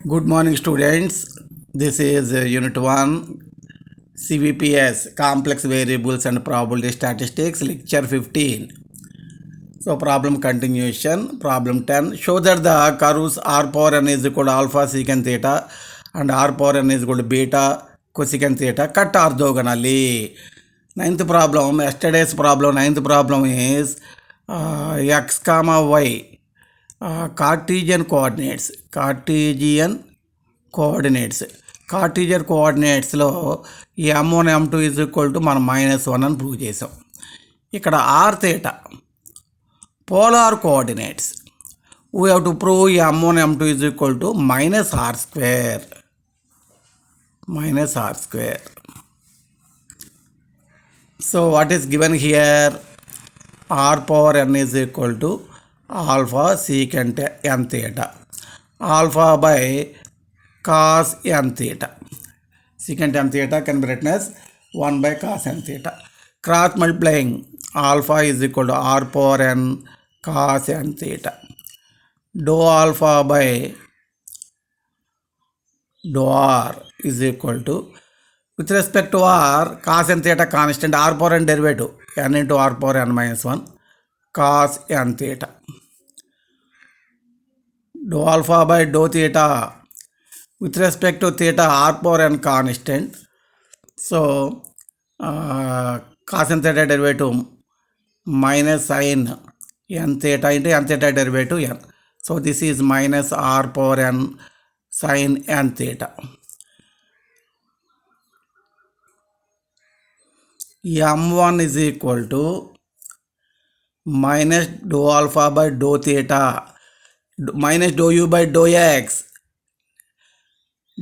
Good morning, students. This is Unit 1 CVPS Complex Variables and Probability Statistics, Lecture 15. So, problem continuation. Problem 10. Show that the curves r power n is equal to alpha secant theta and r power n is equal to beta cosecant theta cut orthogonally. Ninth problem. Yesterday's problem. Ninth problem is x comma y. Cartesian కోఆర్డినేట్స్లో ఈ m1 m2 is equal to మనం -1 అని prove చేసాం. ఇక్కడ r theta polar coordinates we have to prove ఈ m1 m2 is equal to -r square. So what is given here? R power n is equal to alpha secant n theta, alpha by cos n theta. Secant n theta can be written as 1 by cos n theta. Cross multiplying alpha is equal to r power n cos n theta. Dou alpha by dou r is equal to, with respect to r, cos n theta constant, r power n derivative n into r power n minus 1 cos n theta. Dou alpha by dou theta, with respect to theta, r power n constant. So cos n theta derivative minus sin n theta into n theta derivative n. So this is minus r power n sin n theta. m1 is equal to minus dou alpha by dou theta minus dou u by dou x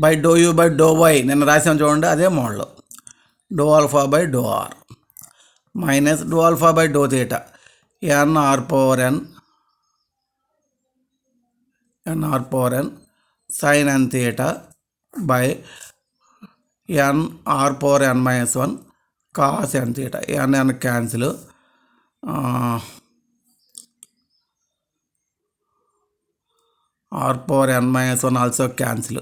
by dou u by dou y. నేను రాసాను చూడండి, అదే model. dou alpha by dou r minus dou alpha by dou theta n r power n sin n theta by n r power n minus 1 cos n theta. n cancel. R power n minus 1 also cancel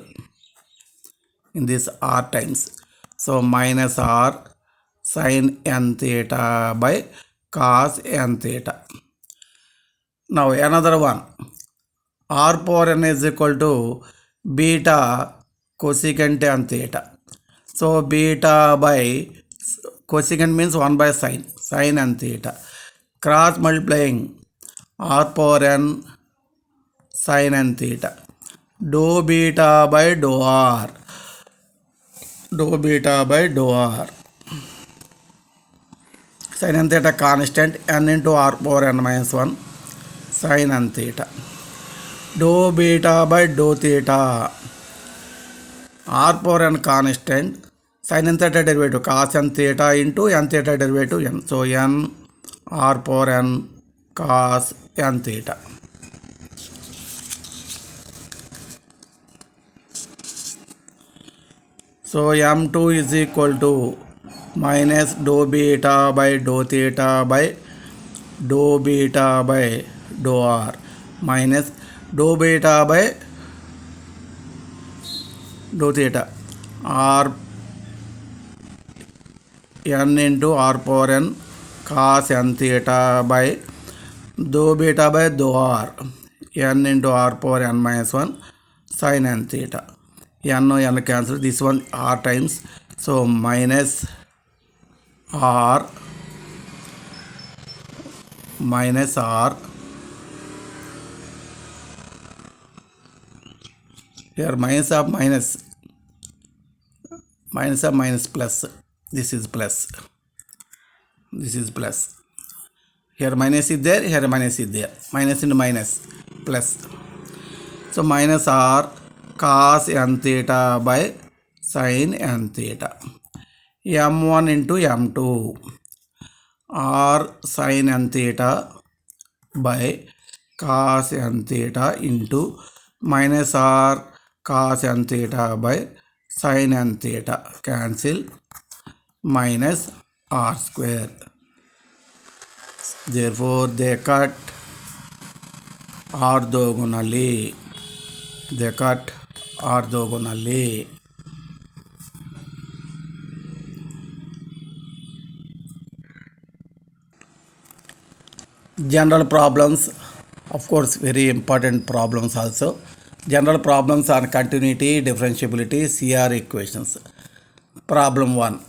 in this r times. So minus r sin n theta by cos n theta. Now another one. R power n is equal to beta cosecant n theta. So beta by cosecant means 1 by sin n theta. Cross multiplying r power n sin n theta. Dou beta by dou r. Sin n theta constant, n into r power n minus 1 sin n theta. Dou beta by dou theta. R power n constant, sin n theta derivative cos n theta into n theta derivative n. So n r power n cos n theta. So m2 is equal to minus dou beta by dou theta by dou beta by dou r minus dou beta by dou theta r n into r power n cos n theta by dou beta by dou r n into r power n minus 1 sin n theta. n cancel, this one r times. So minus r here minus of minus plus, this is plus, here minus is there, here minus is there, minus into minus plus. So minus r cos n theta by sin n theta. m1 into m2 r sin n theta by cos n theta into minus r cos n theta by sin n theta cancel, minus r square. Therefore they cut orthogonally. ఆర్తోగోనల్లీ. General problems, of course, very important problems also. General problems are continuity, differentiability, CR equations. Problem 1.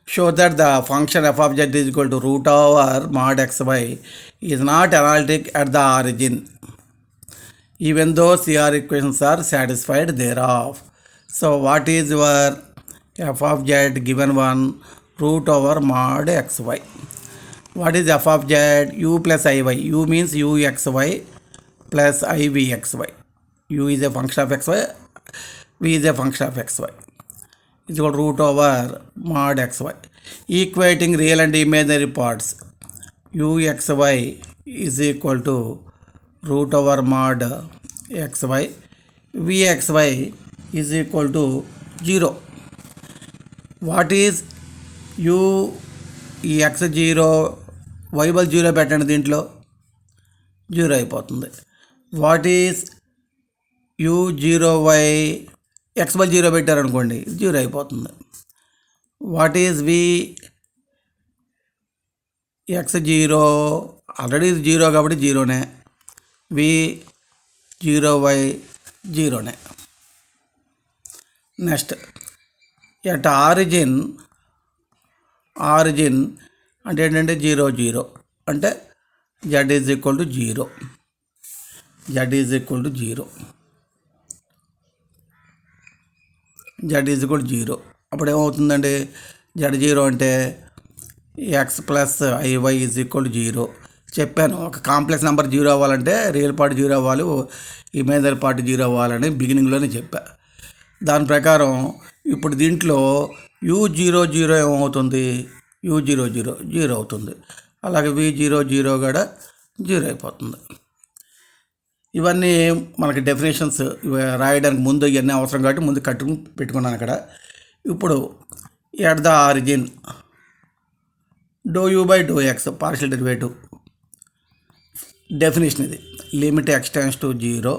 Show that the function f of z is equal to root over mod xy is not analytic at the origin, even though CR equations are satisfied thereof. So what is your f of z given one root over mod xy? What is f of z? U plus iy. U means uxy plus ivxy. U is a function of xy, v is a function of xy. Is equal to root over mod xy. Equating real and imaginary parts. Uxy is equal to root over mod xy. Vxy is equal to 0. What is u x0? y బల్ 0 పెట్టండి, దీంట్లో 0 అయిపోతుంది. What is u0y? x బల్ 0 పెట్టారనుకోండి 0 అయిపోతుంది. What is v x0? Already 0 కాబట్టి 0నే. v 0y 0నే. Next at origin అంటే ఏంటంటే 0 0 అంటే z is equal to 0. z is equal to 0. z is equal to 0. అప్పుడు ఏమవుతుందండి? z0 అంటే x plus i y is equal to 0. చెప్పాను, ఒక కాంప్లెక్స్ నెంబర్ 0 అవ్వాలంటే రియల్ పార్ట్ 0 అవ్వాలి, ఇమేజినరీ పార్ట్ 0 అవ్వాలని బిగినింగ్లోనే చెప్పా. దాని ప్రకారం ఇప్పుడు దీంట్లో u00 ఏమవుతుంది? u00 0 అవుతుంది. అలాగే v00 కూడా 0 అయిపోతుంది. ఇవన్నీ మనకి డెఫినేషన్స్ రాయడానికి ముందు ఇవన్నీ అవసరం కాబట్టి ముందు కట్టుకుని పెట్టుకున్నాను అక్కడ. ఇప్పుడు at the origin ∂u/∂x partial derivative definition ఇది. Limit x tends to 0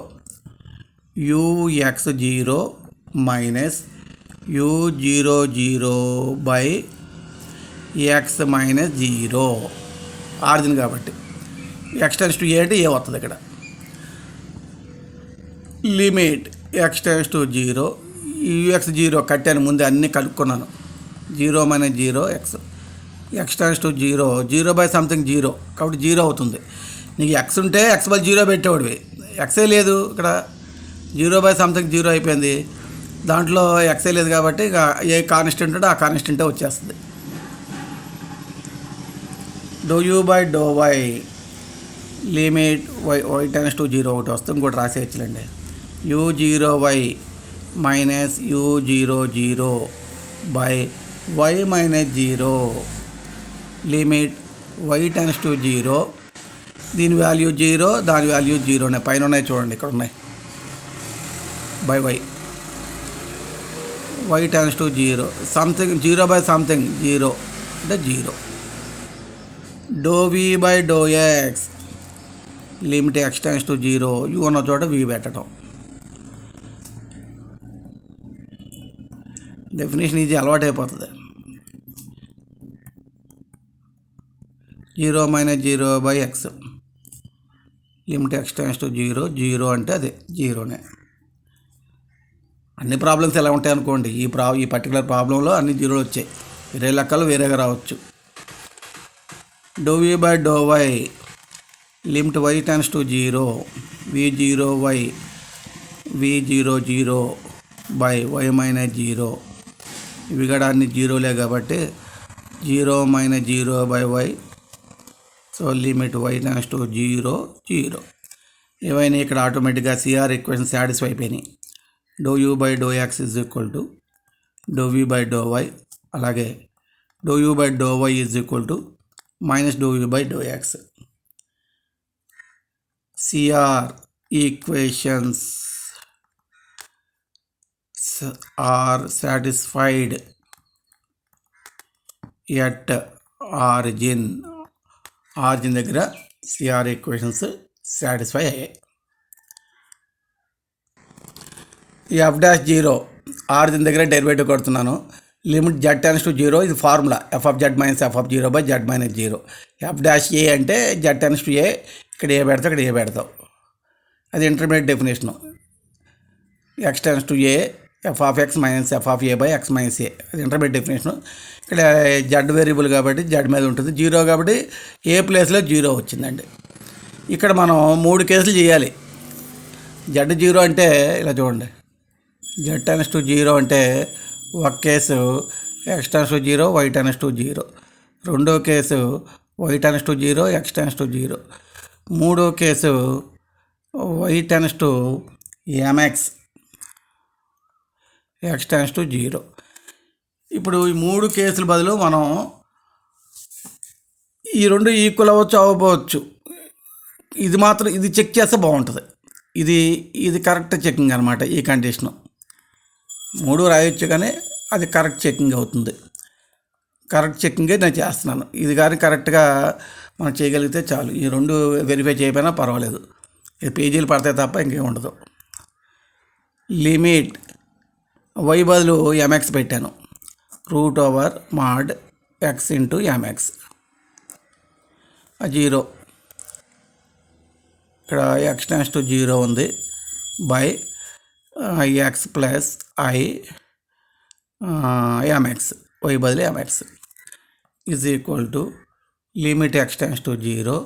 ux0 minus u00 by x minus 0. Origin కాబట్టి x టెండ్స్ టు ఏ అంటే ఏ వస్తుంది ఇక్కడ. Limit x tends to 0 ux0 కట్టాను, ముందు అన్నీ కలుపుకున్నాను. 0 minus 0 x tends to 0 by something 0 కాబట్టి 0 అవుతుంది. నీకు x ఉంటే x బై 0 పెట్టేవాడివి, ఎక్సే లేదు ఇక్కడ, 0 బై సంథింగ్ 0 అయిపోయింది. దాంట్లో ఎక్సే లేదు కాబట్టి ఇక ఏ కాన్స్టెంట్ ఉంటే ఆ కాన్స్టెంటే వచ్చేస్తుంది. ∂u/∂y limit y tends to 0 ఒకటి వస్తుంది, ఇంకోటి రాసేయచ్చులేండి. u0y minus u00 by y minus 0 limit y tends to 0. దీని వాల్యూ 0, దాని వాల్యూ 0నే. పైన ఉన్నాయి చూడండి, ఇక్కడ ఉన్నాయి. By y tends to 0 something 0 by something 0 అంటే 0. ∂v/∂x limit x tends to 0 u ఉన్న చోట v పెట్టడం. డెఫినేషన్ ఇది అలవాటు అయిపోతుంది. 0 minus 0 by x limit x tends to 0 అంటే అదే 0నే. అన్ని ప్రాబ్లమ్స్ ఎలా ఉంటాయి అనుకోండి, ఈ పర్టికులర్ ప్రాబ్లంలో అన్ని 0లు వచ్చాయి, వేరే లెక్కలు వేరేగా రావచ్చు. ∂v/∂y limit y tends to 0 v0y v00 by y minus 0. ఇవి కూడా అన్ని 0లే కాబట్టి 0 minus 0 by y. So limit y tends to 0. ఏవైనా ఇక్కడ ఆటోమేటిక్గా సిఆర్ ఈక్వేషన్ సాటిస్ఫై అయిపోయినాయి. ∂u/∂x is equal to ∂v/∂y, అలాగే ∂u/∂y is equal to minus ∂u/∂x. C R equations are satisfied at origin దగ్గర సిఆర్ ఈక్వేషన్స్ సాటిస్ఫై అయ్యాయి. ఈ f dash zero origin దగ్గర derivative కొడుతున్నాను. Limit z tends to zero, ఇది formula f of z minus f of zero by z minus zero. F dash a అంటే z tends to ఏ, ఇక్కడ a పెడతావు ఇక్కడ a పెడతావు, అది intermediate definition. X tends to a f of x minus f of a by x minus a, అది intermediate definition. ఇక్కడ z variable కాబట్టి జెడ్ మీద ఉంటుంది, జీరో కాబట్టి ఏ ప్లేస్లో జీరో వచ్చిందండి. ఇక్కడ మనం 3 కేసులు చేయాలి. జెడ్ జీరో అంటే ఇలా చూడండి, జెడ్ టెన్స్ టు జీరో అంటే ఒక case x tends to zero y tends to zero, రెండో case y tends to zero x tends to zero, మూడో case y tends to m x x tends to zero. ఇప్పుడు ఈ 3 కేసుల బదులు మనం ఈ రెండు ఈక్వల్ అవ్వచ్చు అవ్వకపోవచ్చు, ఇది మాత్రం ఇది చెక్ చేస్తే బాగుంటుంది. ఇది కరెక్ట్ చెకింగ్ అనమాట. ఈ కండిషను 3 రాయొచ్చు కానీ అది కరెక్ట్ చెకింగ్ అవుతుంది. కరెక్ట్ చెకింగే నేను చేస్తున్నాను. ఇది కానీ కరెక్ట్గా మనం చేయగలిగితే చాలు. ఈ 2 వెరిఫై చేయకపోయినా పర్వాలేదు, ఇది పేజీలు పడతాయి తప్ప ఇంకేం ఉండదు. లిమిట్ వై బదులు ఎంఎక్స్ పెట్టాను, root over mod x into m x, zero. ఇక్కడ ఎక్స్ టెన్స్ టు జీరో ఉంది by x plus i m x, y బదులు m x is equal to limit x tends to zero,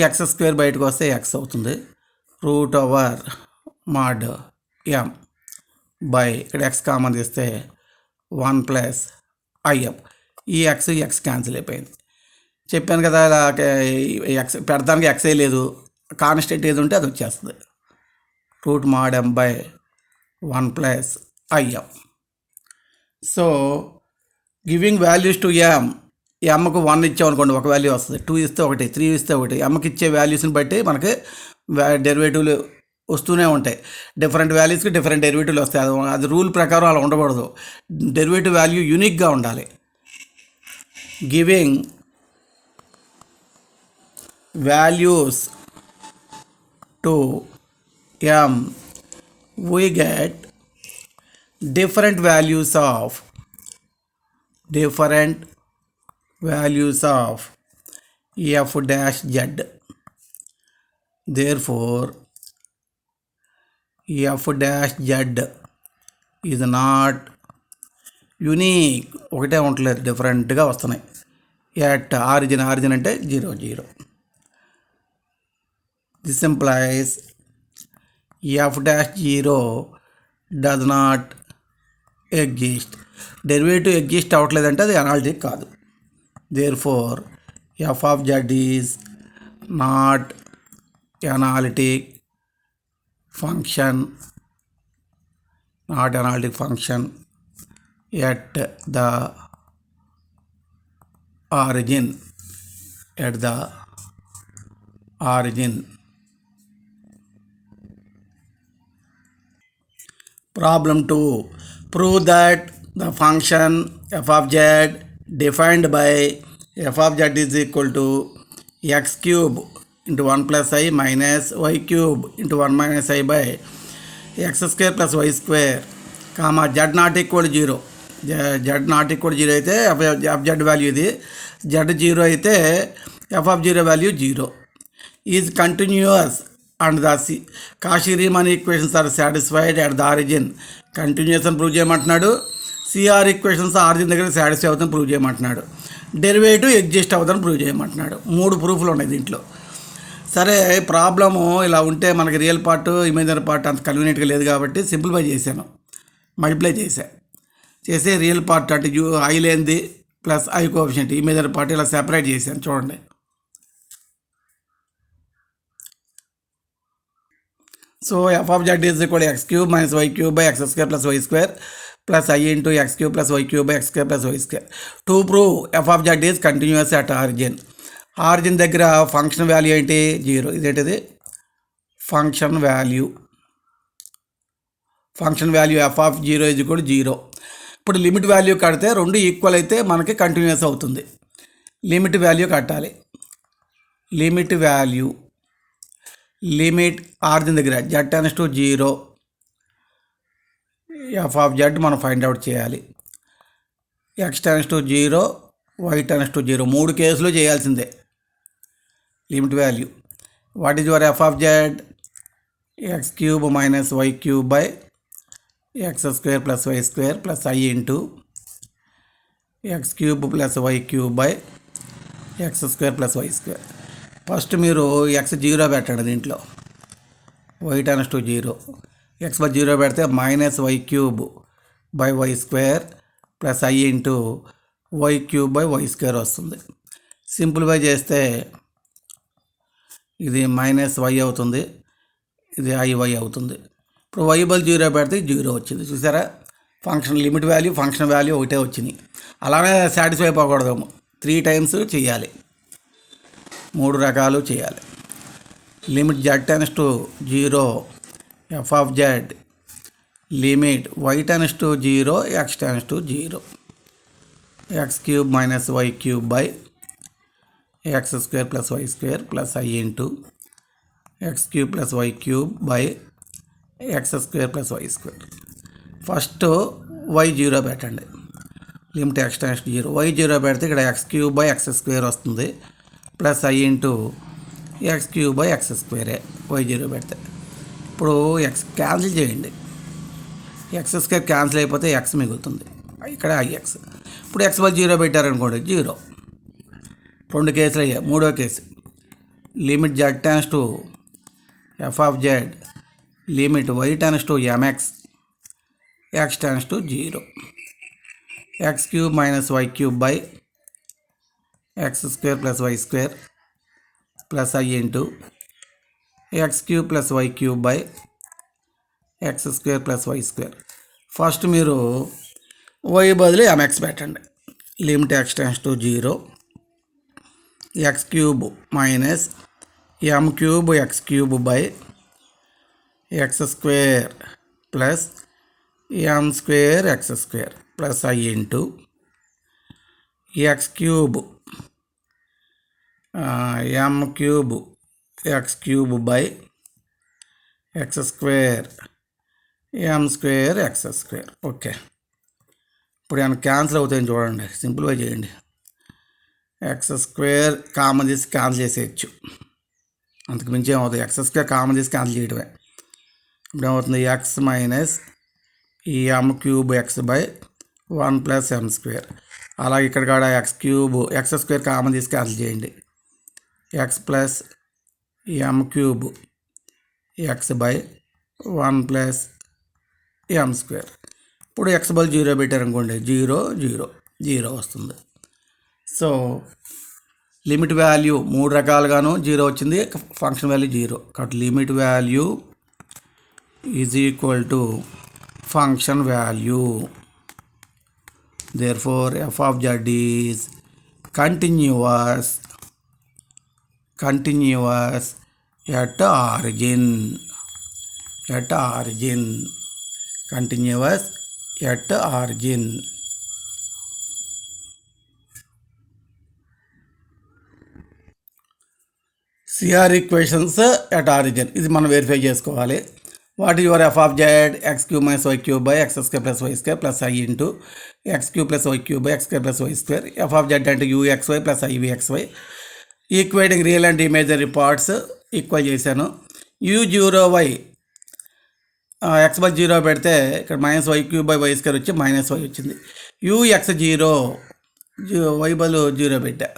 x square బయటకు వస్తే x అవుతుంది, root over mod m by ఇక్కడ x common తీస్తే 1 plus i m. ఈ x cancel అయిపోయింది. చెప్పాను కదా, ఇలా ఎక్స్ పెడతానికి ఎక్సే లేదు, కాన్స్టెంట్ ఏది ఉంటే అది వచ్చేస్తుంది. Root mod m by 1 plus i m. So giving values to ఎంకు 1 ఇచ్చామనుకోండి ఒక వాల్యూ వస్తుంది, 2 ఇస్తే ఒకటి, 3 ఇస్తే ఒకటి. ఎంకి ఇచ్చే వాల్యూస్ని బట్టి మనకి డెరివేటివ్లు వస్తూనే ఉంటాయి. డిఫరెంట్ వాల్యూస్కి డిఫరెంట్ డెరివేటివ్లు వస్తాయి. అది రూల్ ప్రకారం అలా ఉండకూడదు. డెరివేటివ్ వాల్యూ యూనిక్గా ఉండాలి. Giving values to m we get different values of f dash z. Therefore f dash z is not unique, ఒకటే ఉండలేదు, డిఫరెంట్గా వస్తున్నాయి. ఎట్ ఆరిజిన్ అంటే 0 0. This implies f dash 0 does not exist. Derivative exist అవ్వట్లేదంటే అది analytic కాదు. Therefore f of z is not analytic function at the origin. Problem 2. Prove that the function f of z defined by f of z is equal to x cube into 1 plus i minus y cube into 1 minus i by x square plus y square, comma z not equal to 0. z not equal to 0 అయితే f z value ఇది, z 0 అయితే f of 0 value 0 is continuous and the Cauchy Riemann equations are satisfied at the origin. Continuous అని prove చేయమంటున్నాడు. CR equations origin దగ్గర satisfy అవుతుందని prove చేయమంటున్నాడు. Derivative exist అవుతుందని prove చేయమంటున్నాడు. 3 ప్రూఫ్లు ఉన్నాయి దీంట్లో. సరే, ప్రాబ్లము ఇలా ఉంటే మనకి రియల్ పార్ట్ ఇమేజినరీ పార్ట్ అంత కన్వీనియంట్గా లేదు కాబట్టి సింప్లిఫై చేశాను, మల్టిప్లై చేసి రియల్ పార్ట్ అంటే ఐ లేనిది plus I coefficient, imaginary part ఇలా సెపరేట్ చేశాను. చూడండి, so f of z is equal to x cube minus y cube by x square plus y square plus i into x cube plus y cube by x square plus y square. To prove f of z is continuous at origin. Origin దగ్గర function value ఏంటి? 0. ఇదేంటిది? Function value f of 0 is equal to 0. ఇప్పుడు limit value కడితే 2 equal అయితే మనకి continuous అవుతుంది. Limit value కట్టాలి. Limit origin దగ్గర z tends to 0 f of z మనం ఫైండ్ అవుట్ చేయాలి. X tends to 0, y tends to 0 3 కేసులు చేయాల్సిందే. Limit value what is your f of z? X cube minus y cube by x square plus y square plus i into x cube plus y cube by x square plus y square. First మీరు x 0 పెట్టండి, దీంట్లో y tends to 0. X by 0 పెడితే minus y cube by y square plus i into y cube by y square వస్తుంది. Simplify చేస్తే ఇది minus y అవుతుంది, ఇది IY అవుతుంది. ఇప్పుడు వై బై 0 పెడితే 0 వచ్చింది. చూసారా, function limit value function value ఒకటే వచ్చినాయి. అలానే సాటిస్ఫై అవ్వకూడదు, 3 టైమ్స్ చేయాలి, 3 రకాలు చేయాలి. Limit z tends to 0 f of z limit y tends to 0 x tends to 0 x cube minus y cube by x square plus y square plus i into x cube plus y cube by x square plus y square. First y 0 పెట్టండి, limit x tends to 0. Y 0 పెడితే ఇక్కడ x cube by x square వస్తుంది plus i into x cube by X స్క్వేరే why 0 పెడితే. ఇప్పుడు X cancel చేయండి, x square cancel అయిపోతే X మిగులుతుంది, ఇక్కడ ఐఎక్స్. ఇప్పుడు ఎక్స్ బై 0 పెట్టారనుకోండి 0. 2 కేసులు అయ్యాయి. 3వ case limit z tends to f of z limit y tends to m x x tends to 0 x cube minus y cube by x square plus y square plus i into x cube plus y cube by x square plus y square. First మీరు y బదులు m x పెట్టండి, limit x tends to 0 x cube minus m cube x cube by x square plus m square x square plus i into x cube m cube x cube by x square m square x square. Okay, ఇప్పుడు ఏమైనా cancel అవుతాయని చూడండి, simplify చేయండి. X square common తీసి cancel చేసేయచ్చు, అంతకు మించి ఏమవుతుంది, ఎక్స్ స్క్వేర్ కామన్ తీసి క్యాన్సిల్ చేయడమే. ఇప్పుడు ఏమవుతుంది, ఎక్స్ మైనస్ ఈ m cube x by 1 plus m square. అలాగే ఇక్కడ కూడా x cube x square common తీసి క్యాన్సిల్ చేయండి, x plus m cube x by 1 plus m square. ఇప్పుడు ఎక్స్ బై 0 పెట్టారనుకోండి 0 0 0 వస్తుంది. సో లిమిట్ వాల్యూ 3 రకాలుగాను 0 వచ్చింది, ఫంక్షన్ వాల్యూ 0. కాబట్టి limit value is equal to function value. Therefore F of z is continuous at origin continuous at origin. CR equations at origin ఇది మనం verify చేసుకోవాలి. What your f of z x cube minus y cube by x square plus y square plus i into x cube plus y cube by x square plus y square. F of z అంటే u x y plus i v x y. Equating real and imaginary parts equal చేశాను. u0y x by 0 పెడితే ఇక్కడ minus y cube by y square వచ్చి minus y వచ్చింది. ux0 y బదులు 0 పెట్టా,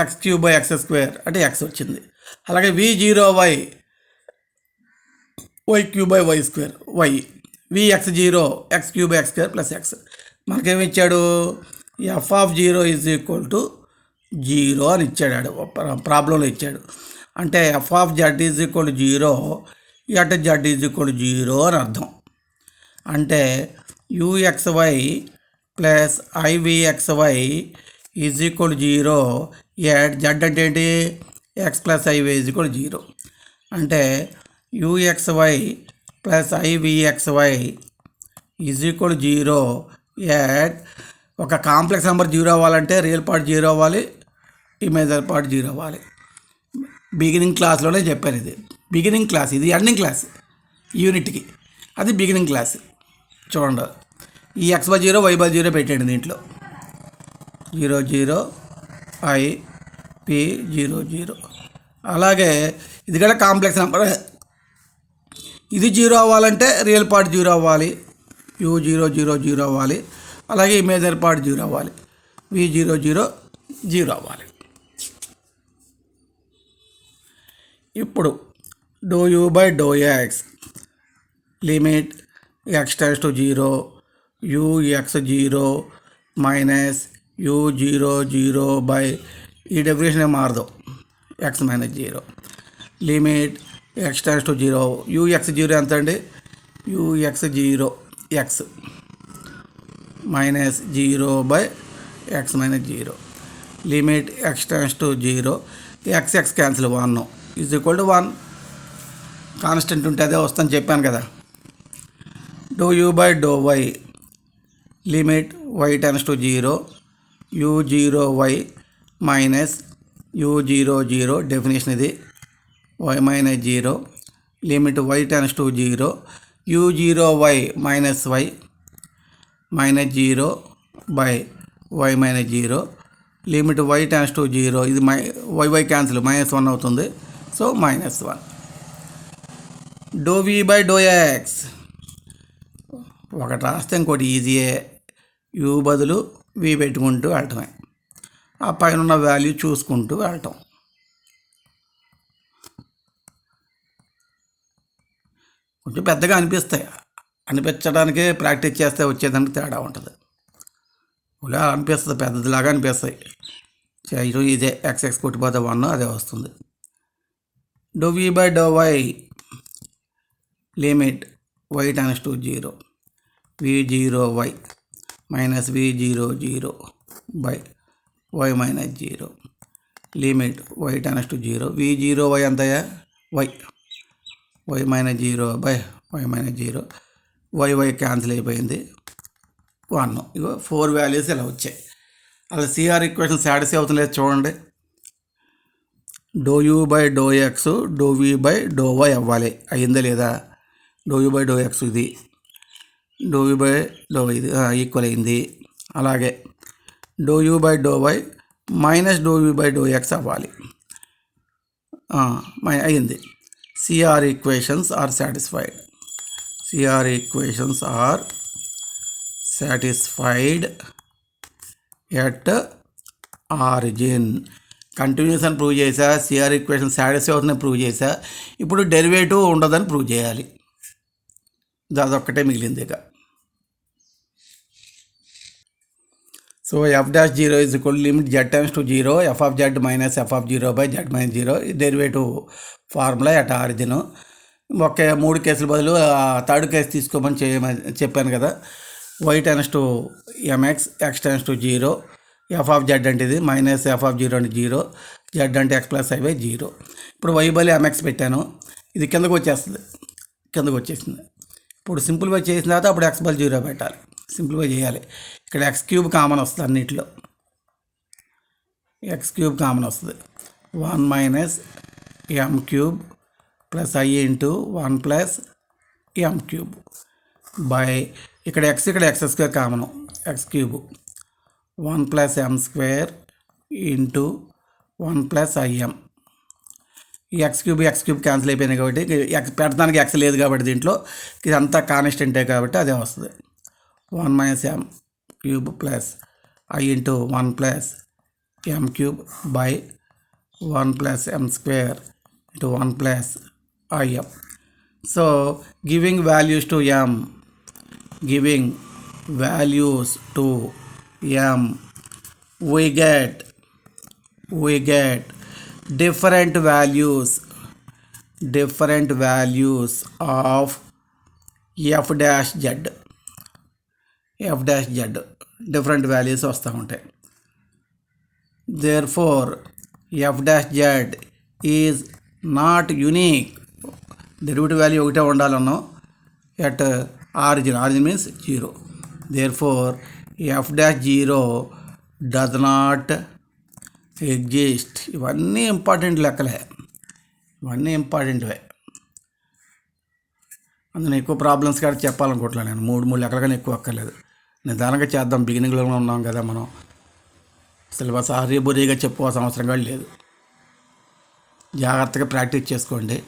X cube by x square అంటే x వచ్చింది. అలాగే v0y y cube by y square y. vx0 x cube by x square plus x. మనకేమి ఇచ్చాడు, f of 0 is equal to 0 అని ఇచ్చాడు, ప్రాబ్లంలో ఇచ్చాడు. అంటే f of z is equal to 0 at z is equal to 0 అని అర్థం. అంటే u x y plus i v x y is equal to 0 at z అంటే ఏంటి, x plus i y is equal to 0. అంటే u x y plus i v x y is equal to 0 at ఒక complex number 0 అవ్వాలంటే real part 0 అవ్వాలి, imagery part 0 అవ్వాలి. బిగినింగ్ క్లాస్లోనే చెప్పారు. ఇది బిగినింగ్ క్లాస్, ఇది ఎండింగ్ క్లాస్ యూనిట్కి, అది బిగినింగ్ క్లాస్. చూడండి, ఈ x బై 0 y బై 0 పెట్టండి దీంట్లో 0 0 I P 0 0. అలాగే ఇది కూడా కాంప్లెక్స్ నెంబర్, ఇది 0 అవ్వాలంటే రియల్ పార్ట్ 0 అవ్వాలి, u 0 0 0 అవ్వాలి, అలాగే ఇమేజరీ పార్ట్ 0 అవ్వాలి, v 0 0 0 అవ్వాలి. ఇప్పుడు do u by do x limit x tends to 0 ux 0 minus u 0 0 by, ఈ డెఫినేషన్ మారదు, x minus 0 limit x tends to 0 ux 0 ఎంత అండి, ux 0 x minus 0 by x minus 0 limit x tends to 0 x cancel 1 is equal to 1. Constant ఉంటే అదే వస్తుందని చెప్పాను కదా. Do u by do y limit y tends to 0 u 0 y minus u 0 0 definition ఇది, y minus 0 limit y tends to 0 u 0 y minus y minus 0 by y minus 0 limit y tends to 0, ఇది y cancel -1 అవుతుంది, so -1. Do v by do x ఒకటి రాస్తే ఇంకోటి ఈజీయే, you బదులు వి పెట్టుకుంటూ వెళ్ళటమే, ఆ పైన ఉన్న వాల్యూ చూసుకుంటూ వెళ్ళటం. కొంచెం పెద్దగా అనిపిస్తాయి, అనిపించడానికే ప్రాక్టీస్ చేస్తే వచ్చేదానికి తేడా ఉంటుంది. ఇలా అనిపిస్తుంది, పెద్దదిలాగా అనిపిస్తాయి. ఇదే x కొట్టిపోతే 1 అదే వస్తుంది. Do v by do y limit y tends to 0 v 0 y minus v 0 0 by y minus 0 limit y tends to 0 v 0 y ఎంతయా y minus 0 by y minus 0 y cancel అయిపోయింది 1. ఇగో 4 వాల్యూస్ ఇలా వచ్చాయి. అలా CR equation satisfy అవుతుంది లేదు చూడండి. Do u by do x do v by do y అవ్వాలి, అయ్యిందా లేదా? Do u by do x ఇది, do u by do y ఇది ఈక్వల్ అయింది. అలాగే do u by do y minus do u by do x అవ్వాలి, అయ్యింది. CR equations are satisfied, CR equations are satisfied at origin. Continuous అని prove చేసా, CR equation satisfy అవుతుందని prove చేసా. ఇప్పుడు డెరివేటివ్ ఉండదని ప్రూవ్ చేయాలి, అదొక్కటే మిగిలింది ఇక. So F dash 0 is equal limit z tense to 0 f of z minus f of 0 by z minus 0 derivative formula at origin. ఒక 3 కేసుల బదులు థర్డ్ కేసు తీసుకోమని చెప్పాను కదా. y tends to mx x tends to 0 f of z అంటే ఇది minus f of 0 అంటే 0 z అంటే x ప్లస్ i బై 0. ఇప్పుడు y బదులు mx పెట్టాను, ఇది కిందకు వచ్చేస్తుంది, కిందకు వచ్చేసింది. ఇప్పుడు సింప్లిఫై చేసిన తర్వాత అప్పుడు x బదులు 0 పెట్టాలి, సింప్లిఫై చేయాలి. ఇక్కడ x క్యూబ్ కామన్ వస్తుంది, అన్నిట్లో x క్యూబ్ కామన్ వస్తుంది. 1 minus m cube plus i into 1 plus m cube by, ఇక్కడ x ఇక్కడ x square common, x cube 1 plus m square into 1 plus im. ఈ x క్యూబ్ క్యాన్సిల్ అయిపోయినాయి కాబట్టి x పెట్టడానికి x లేదు కాబట్టి దీంట్లో ఇదంతా కాన్స్టెంటే కాబట్టి అదే వస్తుంది. 1 minus m cube plus i into 1 plus m cube by 1 plus m square into 1 plus im. So giving values to m, giving values to m, we get different values of f dash z, different values వస్తూ ఉంటాయి. therefore f dash z is not unique, derivative value ఒకటే ఉండాలన్నాం at origin means 0. therefore f dash 0 does not exist. ఇవన్నీ important లెక్కలే, ఇవన్నీ ఇంపార్టెంట్వే. అందులో ఎక్కువ problems కాదు చెప్పాలనుకోవట్లేదు నేను. మూడు లెక్కల కన్నా ఎక్కువ అక్కర్లేదు. నిదానంగా చేద్దాం, బిగినింగ్లో ఉన్నాం కదా మనం. సిలబస్ హరీబురీగా చెప్పుకోవాల్సిన అవసరం కూడా లేదు. జాగ్రత్తగా ప్రాక్టీస్ చేసుకోండి.